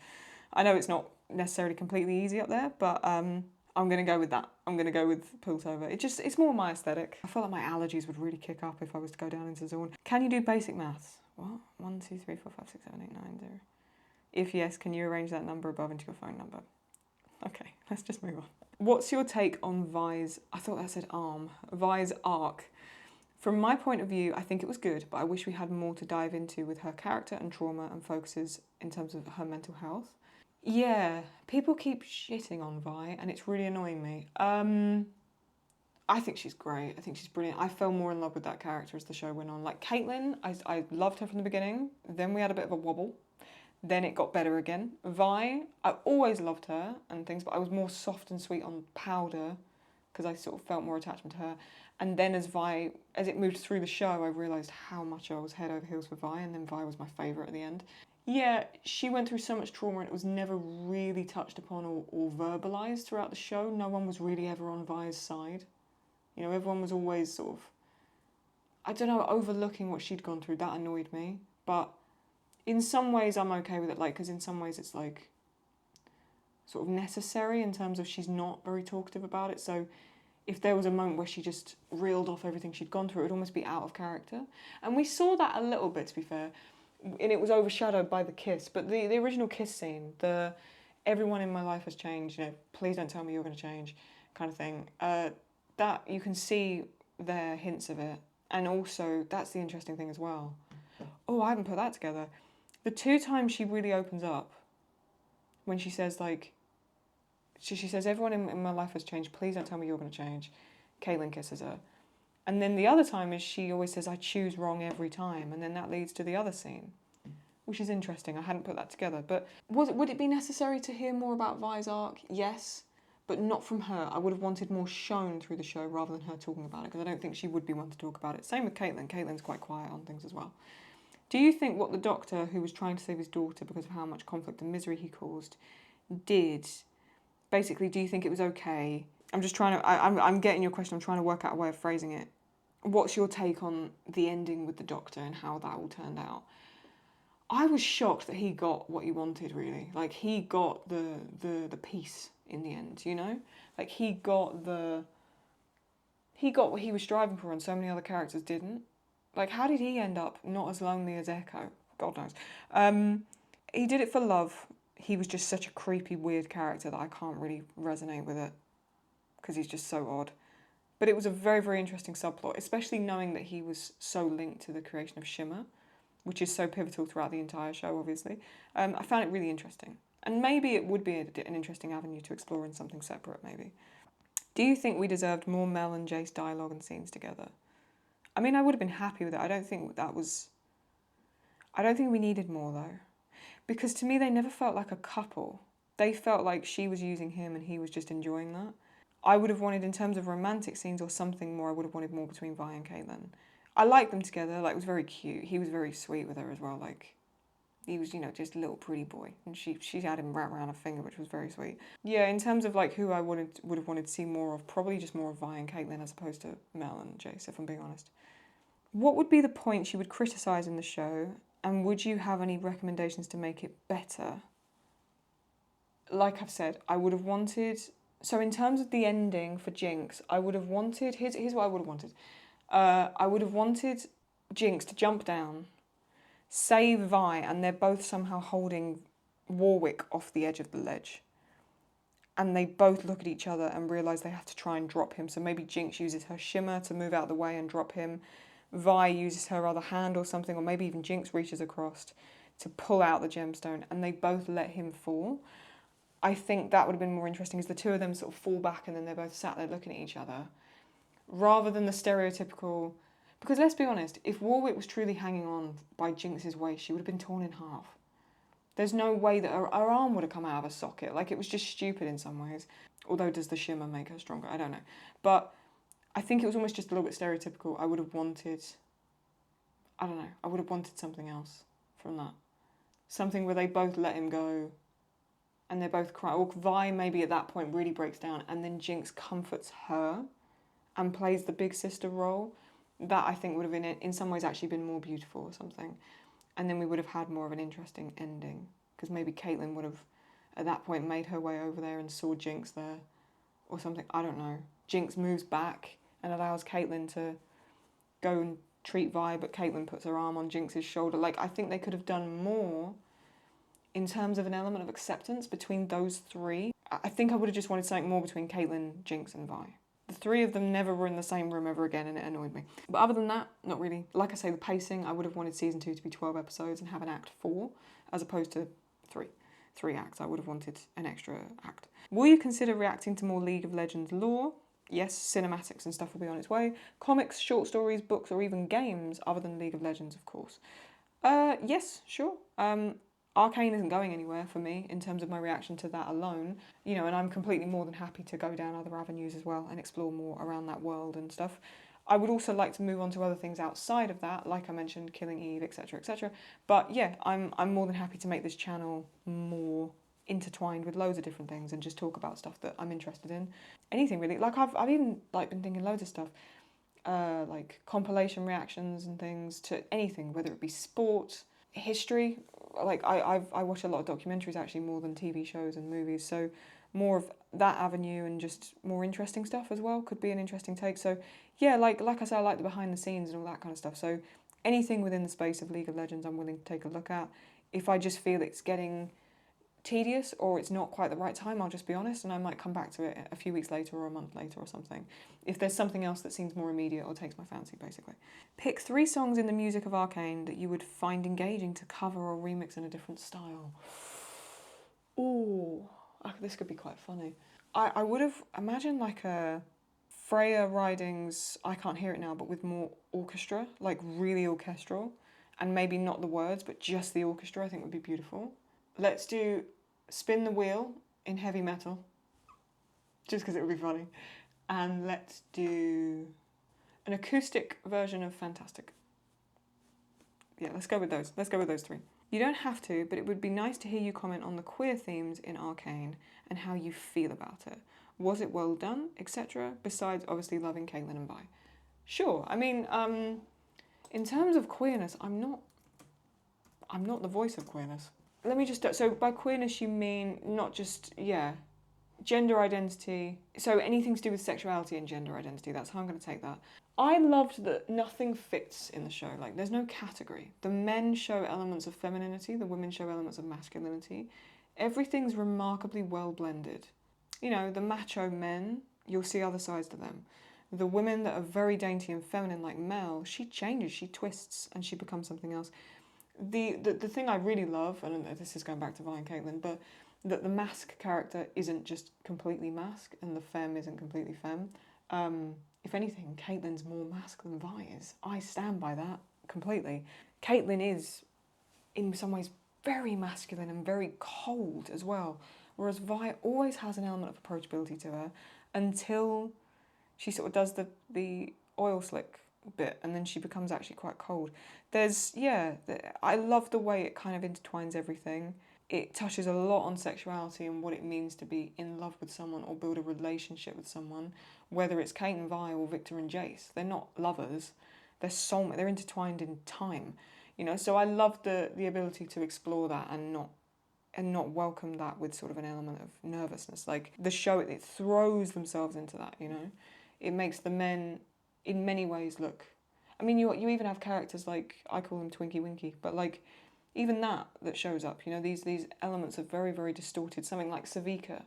I know it's not necessarily completely easy up there, but I'm going to go with that. I'm going to go with Piltover. It's more my aesthetic. I feel like my allergies would really kick up if I was to go down into Zorn. Can you do basic maths? What? 1, 2, 3, 4, 5, 6, 7, 8, 9, 0. If yes, can you arrange that number above into your phone number? Okay, let's just move on. What's your take on Vi's, I thought that said arm, Vi's arc? From my point of view, I think it was good, but I wish we had more to dive into with her character and trauma and focuses in terms of her mental health. Yeah, people keep shitting on Vi and it's really annoying me. I think she's great. I think she's brilliant. I fell more in love with that character as the show went on. Like Caitlin, I loved her from the beginning. Then we had a bit of a wobble. Then it got better again. Vi, I always loved her and things, but I was more soft and sweet on Powder because I sort of felt more attachment to her. And then as it moved through the show, I realised how much I was head over heels for Vi, and then Vi was my favourite at the end. Yeah, she went through so much trauma and it was never really touched upon or verbalised throughout the show. No one was really ever on Vi's side. You know, everyone was always sort of, I don't know, overlooking what she'd gone through. That annoyed me. But in some ways I'm okay with it, like, because in some ways it's like sort of necessary in terms of she's not very talkative about it. So if there was a moment where she just reeled off everything she'd gone through, it would almost be out of character. And we saw that a little bit, to be fair, and it was overshadowed by the kiss. But the original kiss scene, the everyone in my life has changed, you know, please don't tell me you're going to change kind of thing, that you can see there hints of it. And also, that's the interesting thing as well. Oh, I haven't put that together. The 2 times she really opens up, when she says, like, she says, everyone in my life has changed, please don't tell me you're going to change. Caitlin kisses her. And then the other time is she always says, I choose wrong every time. And then that leads to the other scene, which is interesting. I hadn't put that together. But would it be necessary to hear more about Vi's arc? Yes, but not from her. I would have wanted more shown through the show rather than her talking about it, because I don't think she would be one to talk about it. Same with Caitlin. Caitlin's quite quiet on things as well. Do you think what the doctor, who was trying to save his daughter because of how much conflict and misery he caused, did? Basically, do you think it was okay? I'm just trying to, I'm getting your question, I'm trying to work out a way of phrasing it. What's your take on the ending with the doctor and how that all turned out? I was shocked that he got what he wanted, really. Like, he got the peace in the end, you know? Like, he got what he was striving for and so many other characters didn't. Like, how did he end up not as lonely as Echo? God knows. He did it for love. He was just such a creepy, weird character that I can't really resonate with it because he's just so odd. But it was a very, very interesting subplot, especially knowing that he was so linked to the creation of Shimmer, which is so pivotal throughout the entire show, obviously. I found it really interesting. And maybe it would be an interesting avenue to explore in something separate, maybe. Do you think we deserved more Mel and Jace dialogue and scenes together? I mean, I would have been happy with it. I don't think we needed more, though. Because to me, they never felt like a couple. They felt like she was using him and he was just enjoying that. I would have wanted, in terms of romantic scenes or something more, I would have wanted more between Vi and Caitlin. I liked them together. Like, it was very cute. He was very sweet with her as well. Like, he was, you know, just a little pretty boy. And she had him wrapped around her finger, which was very sweet. Yeah, in terms of, like, who I would have wanted to see more of, probably just more of Vi and Caitlin as opposed to Mel and Jace, if I'm being honest. What would be the points you would criticise in the show, and would you have any recommendations to make it better? Like I've said, I would have wanted... So in terms of the ending for Jinx, I would have wanted... Here's what I would have wanted. I would have wanted Jinx to jump down, save Vi, and they're both somehow holding Warwick off the edge of the ledge. And they both look at each other and realise they have to try and drop him. So maybe Jinx uses her shimmer to move out of the way and drop him. Vi uses her other hand or something, or maybe even Jinx reaches across to pull out the gemstone, and they both let him fall. I think that would have been more interesting, is the two of them sort of fall back and then they're both sat there looking at each other, rather than the stereotypical... Because let's be honest, if Warwick was truly hanging on by Jinx's waist, she would have been torn in half. There's no way that her arm would have come out of a socket. Like, it was just stupid in some ways. Although, does the shimmer make her stronger? I don't know. But I think it was almost just a little bit stereotypical. I would have wanted... I don't know. I would have wanted something else from that. Something where they both let him go and they both cry. Or Vi maybe at that point really breaks down and then Jinx comforts her and plays the big sister role. That, I think, would have been, in some ways, actually been more beautiful or something. And then we would have had more of an interesting ending. Because maybe Caitlyn would have, at that point, made her way over there and saw Jinx there. Or something. I don't know. Jinx moves back and allows Caitlyn to go and treat Vi, but Caitlyn puts her arm on Jinx's shoulder. Like, I think they could have done more in terms of an element of acceptance between those three. I think I would have just wanted something more between Caitlyn, Jinx and Vi. The three of them never were in the same room ever again, and it annoyed me. But other than that, not really. Like I say, the pacing, I would have wanted season 2 to be 12 episodes and have an act 4, as opposed to 3. 3 acts. I would have wanted an extra act. Will you consider reacting to more League of Legends lore? Yes, cinematics and stuff will be on its way. Comics, short stories, books, or even games, other than League of Legends, of course. Yes, sure. Arcane isn't going anywhere for me in terms of my reaction to that alone, you know, and I'm completely more than happy to go down other avenues as well and explore more around that world and stuff. I would also like to move on to other things outside of that, like I mentioned, Killing Eve, etc., etc. But yeah, I'm more than happy to make this channel more intertwined with loads of different things and just talk about stuff that I'm interested in. Anything really. Like I've even like been thinking loads of stuff, like compilation reactions and things to anything, whether it be sport, history. Like I watch a lot of documentaries actually more than TV shows and movies, so more of that avenue and just more interesting stuff as well could be an interesting take. So yeah, like I said, I like the behind the scenes and all that kind of stuff. So anything within the space of League of Legends I'm willing to take a look at. If I just feel it's getting tedious or it's not quite the right time, I'll just be honest and I might come back to it a few weeks later or a month later or something. If there's something else that seems more immediate or takes my fancy, basically. Pick 3 songs in the music of Arcane that you would find engaging to cover or remix in a different style. Ooh, this could be quite funny. I would have imagined like a Freya Riding's I Can't Hear It Now, but with more orchestra, like really orchestral, and maybe not the words, but just the orchestra, I think would be beautiful. Let's do Spin the Wheel in heavy metal, just because it would be funny. And let's do an acoustic version of Fantastic. Yeah, let's go with those. Let's go with those 3. You don't have to, but it would be nice to hear you comment on the queer themes in Arcane and how you feel about it. Was it well done, etc., besides obviously loving Caitlyn and Vi? Sure. I mean, in terms of queerness, I'm not the voice of queerness. Let me just, so by queerness you mean not just, yeah, gender identity, so anything to do with sexuality and gender identity, that's how I'm going to take that. I loved that nothing fits in the show, like there's no category. The men show elements of femininity, the women show elements of masculinity. Everything's remarkably well blended. You know, the macho men, you'll see other sides to them. The women that are very dainty and feminine like Mel, she changes, she twists and she becomes something else. The thing I really love, and this is going back to Vi and Caitlyn, but that the mask character isn't just completely mask and the femme isn't completely femme. If anything, Caitlyn's more mask than Vi is. I stand by that completely. Caitlyn is, in some ways, very masculine and very cold as well, whereas Vi always has an element of approachability to her until she sort of does the oil slick bit and then she becomes actually quite cold. There's, yeah, I love the way it kind of intertwines everything. It touches a lot on sexuality and what it means to be in love with someone or build a relationship with someone, whether it's Kate and Vi or Victor and Jace. They're not lovers, they're soulmates, they're intertwined in time, you know. So I love the ability to explore that and not welcome that with sort of an element of nervousness. Like the show, it throws themselves into that, you know. It makes the men in many ways look. I mean, you even have characters like, I call them Twinkie Winkie, but like even that shows up. You know, these elements are very, very distorted. Something like Savika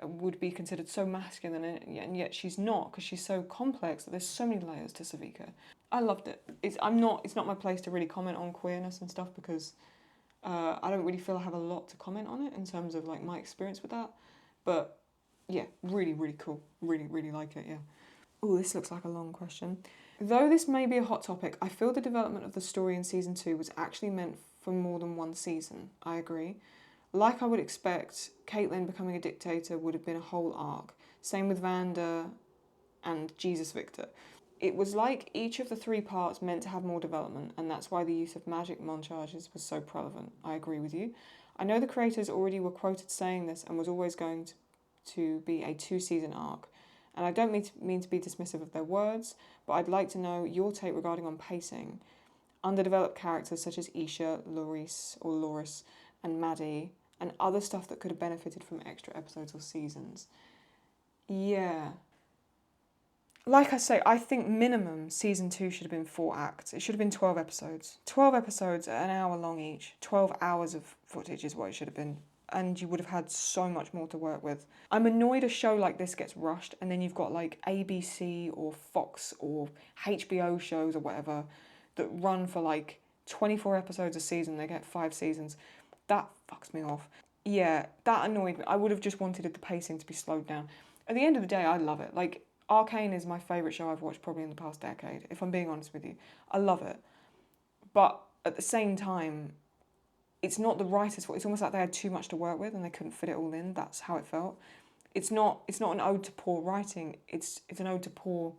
would be considered so masculine, and yet she's not, because she's so complex that there's so many layers to Savika. I loved it. It's not my place to really comment on queerness and stuff, because I don't really feel I have a lot to comment on it in terms of like my experience with that. But yeah, really, really cool. Really, really like it, yeah. Oh, this looks like a long question. Though this may be a hot topic, I feel the development of the story in season 2 was actually meant for more than one season. I agree. Like I would expect, Caitlyn becoming a dictator would have been a whole arc. Same with Vanda and Jesus Victor. It was like each of the 3 parts meant to have more development, and that's why the use of magic montages was so prevalent. I agree with you. I know the creators already were quoted saying this and was always going to be a 2-season arc. And I don't mean to be dismissive of their words, but I'd like to know your take regarding on pacing. Underdeveloped characters such as Isha, Loris, and Maddie, and other stuff that could have benefited from extra episodes or seasons. Yeah. Like I say, I think minimum season 2 should have been 4 acts. It should have been 12 episodes. 12 episodes, an hour long each. 12 hours of footage is what it should have been. And you would have had so much more to work with. I'm annoyed a show like this gets rushed, and then you've got like ABC or Fox or HBO shows or whatever that run for like 24 episodes a season. They get 5 seasons. That fucks me off. Yeah, that annoyed me. I would have just wanted the pacing to be slowed down. At the end of the day, I love it. Like, Arcane is my favourite show I've watched probably in the past decade, if I'm being honest with you. I love it. But at the same time, it's not the writer's fault. It's almost like they had too much to work with and they couldn't fit it all in. That's how it felt. It's not an ode to poor writing. It's an ode to poor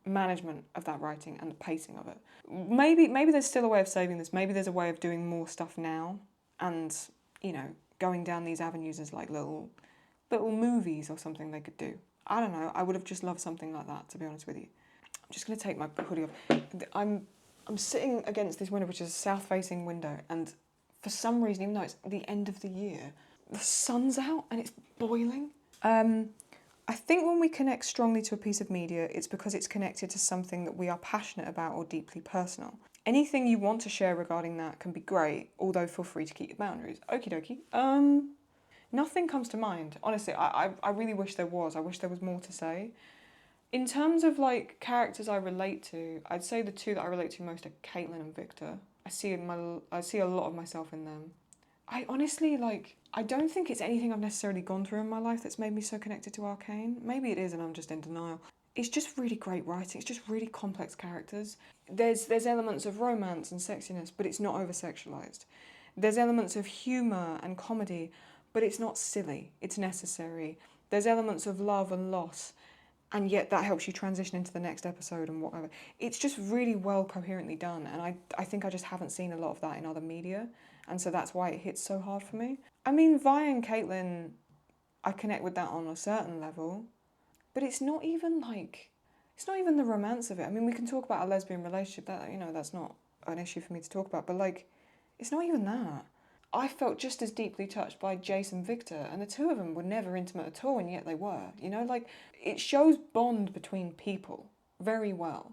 management of that writing and the pacing of it. Maybe there's still a way of saving this. Maybe there's a way of doing more stuff now and, you know, going down these avenues as like little movies or something they could do. I don't know. I would have just loved something like that, to be honest with you. I'm just going to take my hoodie off. I'm sitting against this window, which is a south-facing window, and for some reason, even though it's the end of the year, the sun's out and it's boiling. I think when we connect strongly to a piece of media, it's because it's connected to something that we are passionate about or deeply personal. Anything you want to share regarding that can be great, although feel free to keep your boundaries. Okie dokie. Nothing comes to mind. Honestly, I really wish there was. I wish there was more to say. In terms of like characters I relate to, I'd say the 2 that I relate to most are Caitlyn and Victor. I see a lot of myself in them. I honestly, I don't think it's anything I've necessarily gone through in my life that's made me so connected to Arcane. Maybe it is and I'm just in denial. It's just really great writing. It's just really complex characters. There's elements of romance and sexiness, but it's not over-sexualized. There's elements of humour and comedy, but it's not silly. It's necessary. There's elements of love and loss, and yet that helps you transition into the next episode and whatever. It's just really well coherently done, and I think I just haven't seen a lot of that in other media, and so that's why it hits so hard for me. I mean, Vi and Caitlyn, I connect with that on a certain level, but it's not even the romance of it. I mean, we can talk about a lesbian relationship, that, you know, that's not an issue for me to talk about, but it's not even that. I felt just as deeply touched by Jace and Victor, and the 2 of them were never intimate at all, and yet they were. You know, it shows bond between people very well.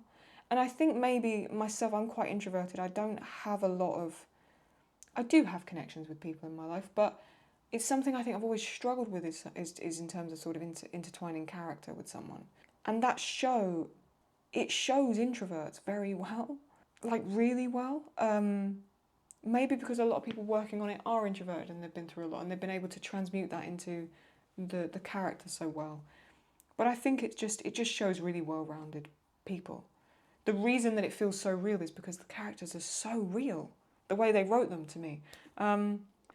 And I think maybe myself, I'm quite introverted. I don't have I do have connections with people in my life, but it's something I think I've always struggled with is in terms of sort of intertwining character with someone. And that show, it shows introverts very well, like really well. Maybe because a lot of people working on it are introverted and they've been through a lot and they've been able to transmute that into the character so well. But I think it just shows really well-rounded people. The reason that it feels so real is because the characters are so real, the way they wrote them to me.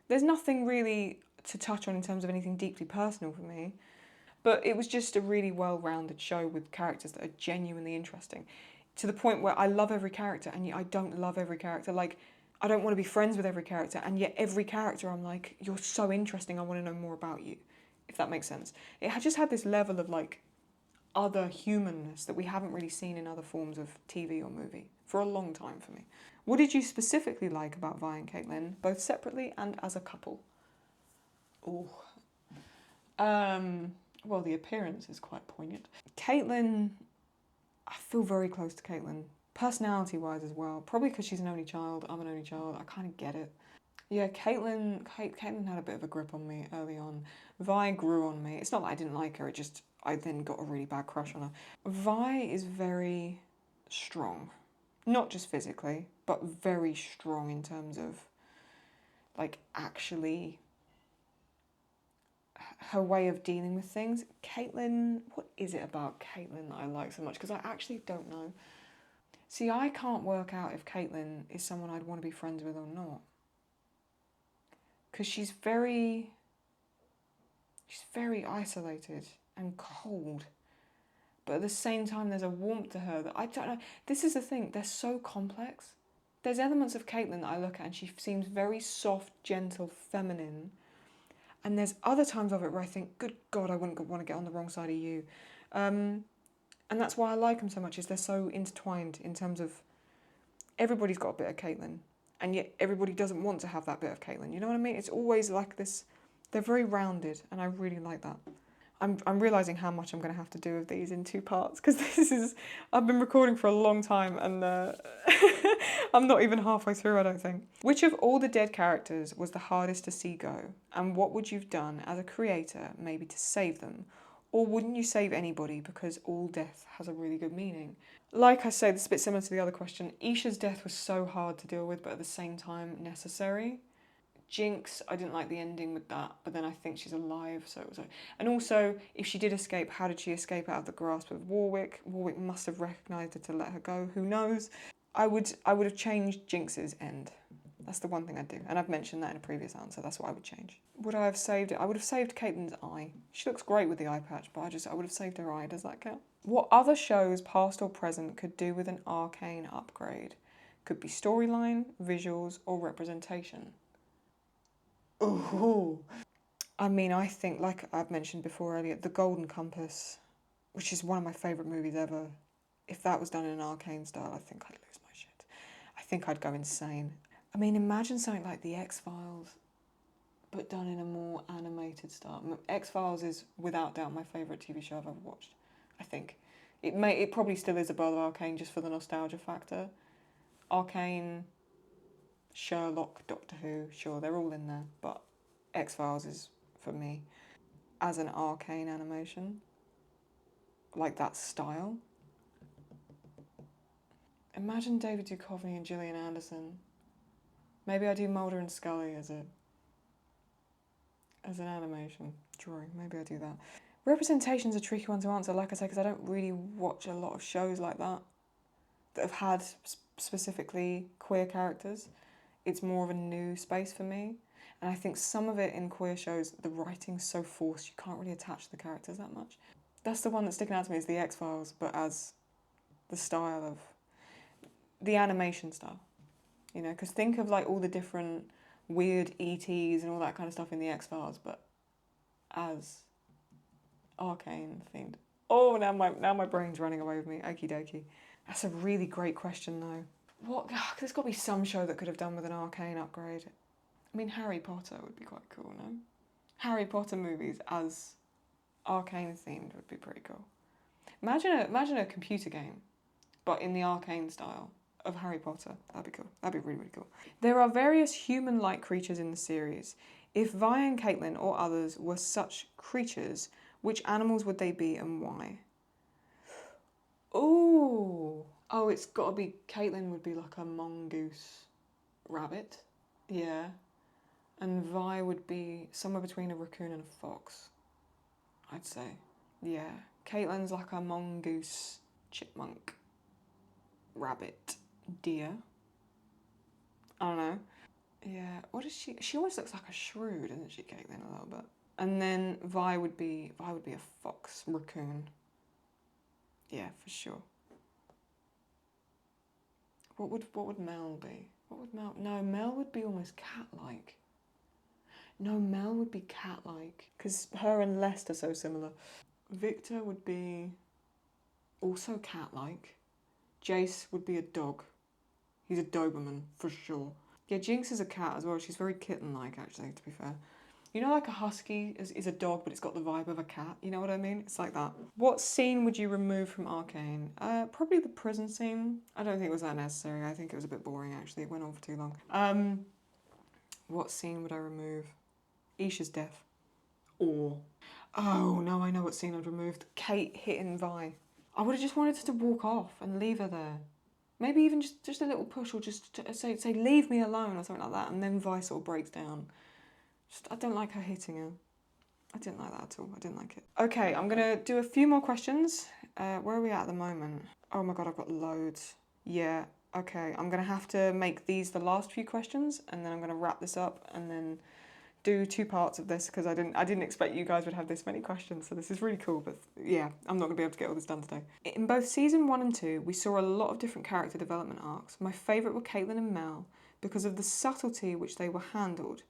There's nothing really to touch on in terms of anything deeply personal for me, but it was just a really well-rounded show with characters that are genuinely interesting, to the point where I love every character and yet I don't love every character. Like, I don't want to be friends with every character, and yet every character I'm like, you're so interesting, I want to know more about you, if that makes sense. It just had this level of like other humanness that we haven't really seen in other forms of TV or movie for a long time for me. What did you specifically like about Vi and Caitlyn, both separately and as a couple? Oh, well, the appearance is quite poignant. Caitlyn, I feel very close to Caitlyn. Personality-wise as well. Probably because she's an only child. I'm an only child. I kind of get it. Yeah, Caitlyn had a bit of a grip on me early on. Vi grew on me. It's not that I didn't like her, it just, I then got a really bad crush on her. Vi is very strong. Not just physically, but very strong in terms of, like, actually her way of dealing with things. Caitlyn, what is it about Caitlyn that I like so much? Because I actually don't know. See, I can't work out if Caitlyn is someone I'd want to be friends with or not. Because she's very isolated and cold. But at the same time, there's a warmth to her that I don't know. This is the thing, they're so complex. There's elements of Caitlyn that I look at and she seems very soft, gentle, feminine. And there's other times of it where I think, good God, I wouldn't want to get on the wrong side of you. And that's why I like them so much, is they're so intertwined in terms of everybody's got a bit of Caitlyn. And yet everybody doesn't want to have that bit of Caitlyn. You know what I mean? It's always like this. They're very rounded, and I really like that. I'm realising how much I'm going to have to do of these in 2 parts, because I've been recording for a long time, and I'm not even halfway through, I don't think. Which of all the dead characters was the hardest to see go, and what would you've done as a creator, maybe to save them? Or wouldn't you save anybody because all death has a really good meaning? Like I said, it's a bit similar to the other question. Isha's death was so hard to deal with, but at the same time necessary. Jinx, I didn't like the ending with that, but then I think she's alive, so it was like... And also, if she did escape, how did she escape out of the grasp of Warwick? Warwick must have recognised her to let her go, who knows? I would have changed Jinx's end. That's the one thing I'd do, and I've mentioned that in a previous answer, that's what I would change. Would I have saved it? I would have saved Caitlyn's eye. She looks great with the eye patch, but I would have saved her eye, does that count? What other shows, past or present, could do with an Arcane upgrade? Could be storyline, visuals, or representation. Ooh. I mean, I think, like I've mentioned before earlier, The Golden Compass, which is one of my favourite movies ever, if that was done in an Arcane style, I think I'd lose my shit. I think I'd go insane. I mean, imagine something like The X-Files, but done in a more animated style. X-Files is, without doubt, my favourite TV show I've ever watched, I think. It probably still is above Arcane just for the nostalgia factor. Arcane, Sherlock, Doctor Who, sure, they're all in there, but X-Files is, for me, as an Arcane animation, like that style. Imagine David Duchovny and Gillian Anderson. Maybe I do Mulder and Scully as an animation drawing. Maybe I do that. Representation's a tricky one to answer, like I say, because I don't really watch a lot of shows like that have had specifically queer characters. It's more of a new space for me. And I think some of it in queer shows, the writing's so forced, you can't really attach to the characters that much. That's the one that's sticking out to me, is The X-Files, but as the style of the animation style. You know, because think of like all the different weird ETs and all that kind of stuff in The X-Files, but as Arcane themed. Oh, now my brain's running away with me. Okie dokie. That's a really great question though. There's got to be some show that could have done with an Arcane upgrade. I mean, Harry Potter would be quite cool, no? Harry Potter movies as Arcane themed would be pretty cool. Imagine a computer game, but in the Arcane style of Harry Potter. That'd be cool. That'd be really, really cool. There are various human-like creatures in the series. If Vi and Caitlyn or others were such creatures, which animals would they be and why? Ooh. Oh, it's got to be... Caitlyn would be like a mongoose rabbit. Yeah. And Vi would be somewhere between a raccoon and a fox, I'd say. Yeah. Caitlyn's like a mongoose, chipmunk, rabbit, deer. I don't know. Yeah. What is she? She almost looks like a shrew, doesn't she, Caitlyn, a little bit? And then Vi would be a fox, raccoon. Yeah, for sure. What would Mel be? What would Mel? No, Mel would be almost cat-like. No, Mel would be cat-like, because her and Lest are so similar. Victor would be also cat-like. Jace would be a dog. He's a Doberman, for sure. Yeah, Jinx is a cat as well. She's very kitten-like, actually, to be fair. You know, like a husky is a dog, but it's got the vibe of a cat. You know what I mean? It's like that. What scene would you remove from Arcane? Probably the prison scene. I don't think it was that necessary. I think it was a bit boring, actually. It went on for too long. What scene would I remove? Isha's death. Or, oh no, I know what scene I'd removed. Kate hitting Vi. I would have just wanted her to walk off and leave her there. Maybe even just a little push, or just to say leave me alone or something like that, and then Vi sort of breaks down. I don't like her hitting her. I didn't like that at all. I didn't like it. Okay, I'm gonna do a few more questions. Where are we at the moment? Oh my god, I've got loads. Yeah, okay. I'm gonna have to make these the last few questions, and then I'm gonna wrap this up and then do 2 parts of this, because I didn't expect you guys would have this many questions, so this is really cool, but yeah, I'm not going to be able to get all this done today. In both season 1 and 2, we saw a lot of different character development arcs. My favourite were Caitlyn and Mel because of the subtlety which they were handled.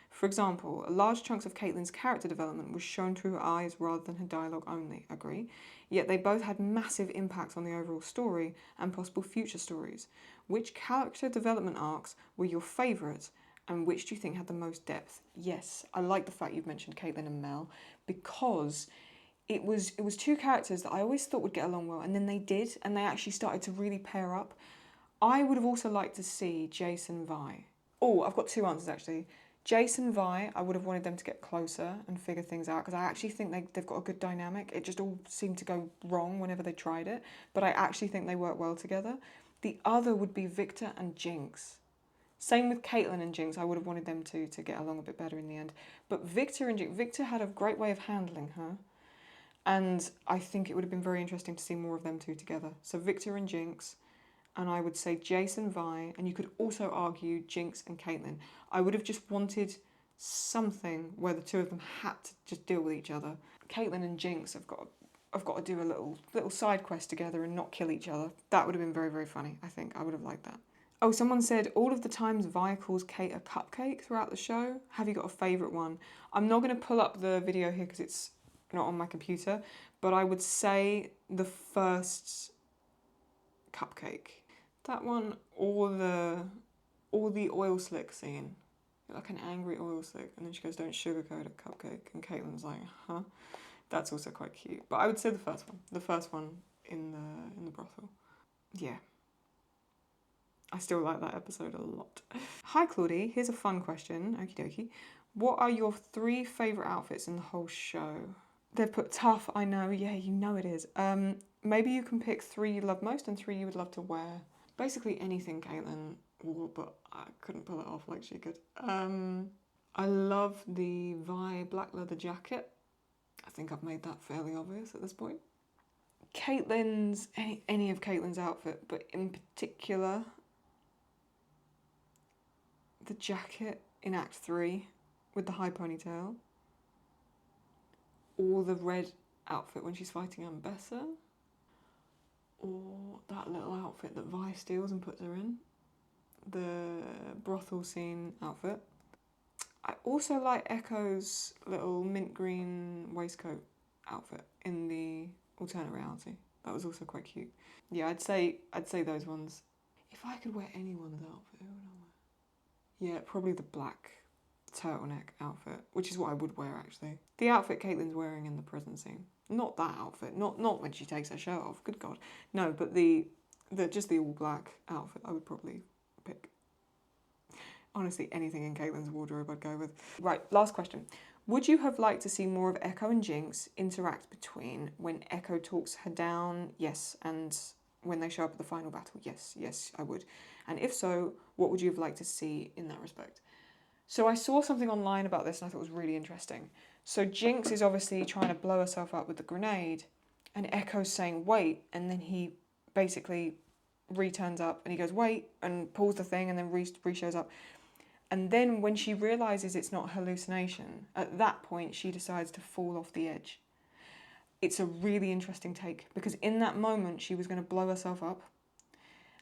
For example, large chunks of Caitlyn's character development was shown through her eyes rather than her dialogue only, agree? Yet they both had massive impacts on the overall story and possible future stories. Which character development arcs were your favourite? And which do you think had the most depth? Yes, I like the fact you've mentioned Caitlyn and Mel, because it was 2 characters that I always thought would get along well, and then they did, and they actually started to really pair up. I would have also liked to see Jason Vi. Oh, I've got 2 answers actually. Jason Vi, I would have wanted them to get closer and figure things out, because I actually think they've got a good dynamic. It just all seemed to go wrong whenever they tried it, but I actually think they work well together. The other would be Victor and Jinx. Same with Caitlyn and Jinx. I would have wanted them to get along a bit better in the end. But Victor and Jinx, Victor had a great way of handling her, and I think it would have been very interesting to see more of them 2 together. So Victor and Jinx, and I would say Jason Vi, and you could also argue Jinx and Caitlyn. I would have just wanted something where the 2 of them had to just deal with each other. Caitlyn and Jinx have got to do a little side quest together and not kill each other. That would have been very, very funny, I think. I would have liked that. Oh, someone said, all of the times Vi calls Kate a cupcake throughout the show. Have you got a favourite one? I'm not going to pull up the video here because it's not on my computer, but I would say the first cupcake. That one, or the oil slick scene. Like an angry oil slick, and then she goes, don't sugarcoat a cupcake, and Caitlyn's like, huh? That's also quite cute. But I would say the first one. The first one in the brothel. Yeah. I still like that episode a lot. Hi Claudie, here's a fun question, okie dokie. What are your 3 favourite outfits in the whole show? They've put tough, I know, yeah, you know it is. Maybe you can pick 3 you love most and 3 you would love to wear. Basically anything Caitlyn wore, but I couldn't pull it off like she could. I love the Vi black leather jacket. I think I've made that fairly obvious at this point. Caitlyn's, any of Caitlyn's outfit, but in particular, the jacket in Act 3 with the high ponytail, or the red outfit when she's fighting Ambessa, or that little outfit that Vi steals and puts her in, the brothel scene outfit. I also like Echo's little mint green waistcoat outfit in the alternate reality. That was also quite cute. Yeah, I'd say those ones. If I could wear anyone's outfit, who would I wear? Yeah, probably the black turtleneck outfit, which is what I would wear actually. The outfit Caitlyn's wearing in the prison scene. Not that outfit, not when she takes her shirt off, good God. No, but the just the all black outfit I would probably pick. Honestly, anything in Caitlyn's wardrobe I'd go with. Right, last question. Would you have liked to see more of Echo and Jinx interact between when Echo talks her down? Yes, and when they show up at the final battle? Yes, I would. And if so, what would you have liked to see in that respect? So I saw something online about this and I thought it was really interesting. So Jinx is obviously trying to blow herself up with the grenade, and Echo's saying wait, and then he basically returns up and he goes wait and pulls the thing and then re-shows up. And then when she realises it's not a hallucination, at that point she decides to fall off the edge. It's a really interesting take, because in that moment she was going to blow herself up,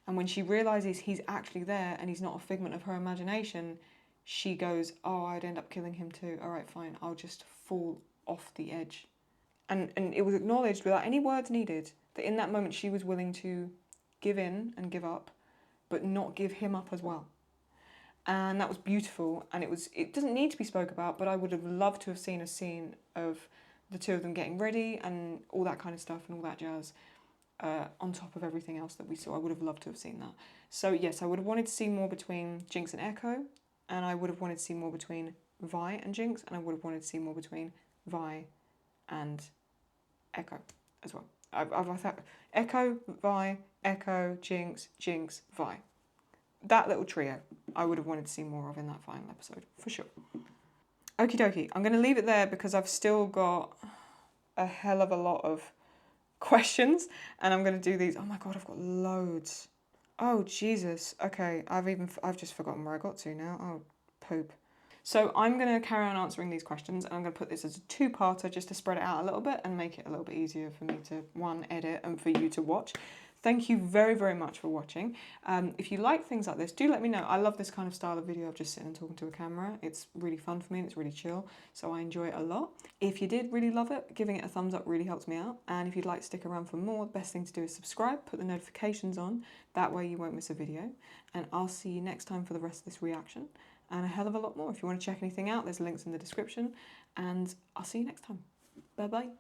and when she realises he's actually there and he's not a figment of her imagination, she goes, oh, I'd end up killing him too. All right, fine, I'll just fall off the edge. And it was acknowledged without any words needed that in that moment she was willing to give in and give up, but not give him up as well. and that was beautiful, and it doesn't need to be spoke about, but I would have loved to have seen a scene of the two of them getting ready and all that kind of stuff and all that jazz on top of everything else that we saw. I would have loved to have seen that. So yes, I would have wanted to see more between Jinx and Echo, and I would have wanted to see more between Vi and Jinx, and I would have wanted to see more between Vi and Echo as well. I thought Echo, Vi, Echo, Jinx, Jinx, Vi. That little trio, I would have wanted to see more of in that final episode, for sure. Okie dokie, I'm going to leave it there because I've still got a hell of a lot of questions, and I'm going to do these. Oh my god, I've got loads. Oh Jesus. Okay, I've just forgotten where I got to now. Oh, poop. So I'm going to carry on answering these questions, and I'm going to put this as a two-parter just to spread it out a little bit and make it a little bit easier for me to, one, edit and for you to watch. Thank you very, very much for watching. If you like things like this, do let me know. I love this kind of style of video of just sitting and talking to a camera. It's really fun for me and it's really chill, so I enjoy it a lot. If you did really love it, giving it a thumbs up really helps me out. And if you'd like to stick around for more, the best thing to do is subscribe, put the notifications on. That way you won't miss a video. And I'll see you next time for the rest of this reaction. And a hell of a lot more. If you want to check anything out, there's links in the description. And I'll see you next time. Bye-bye.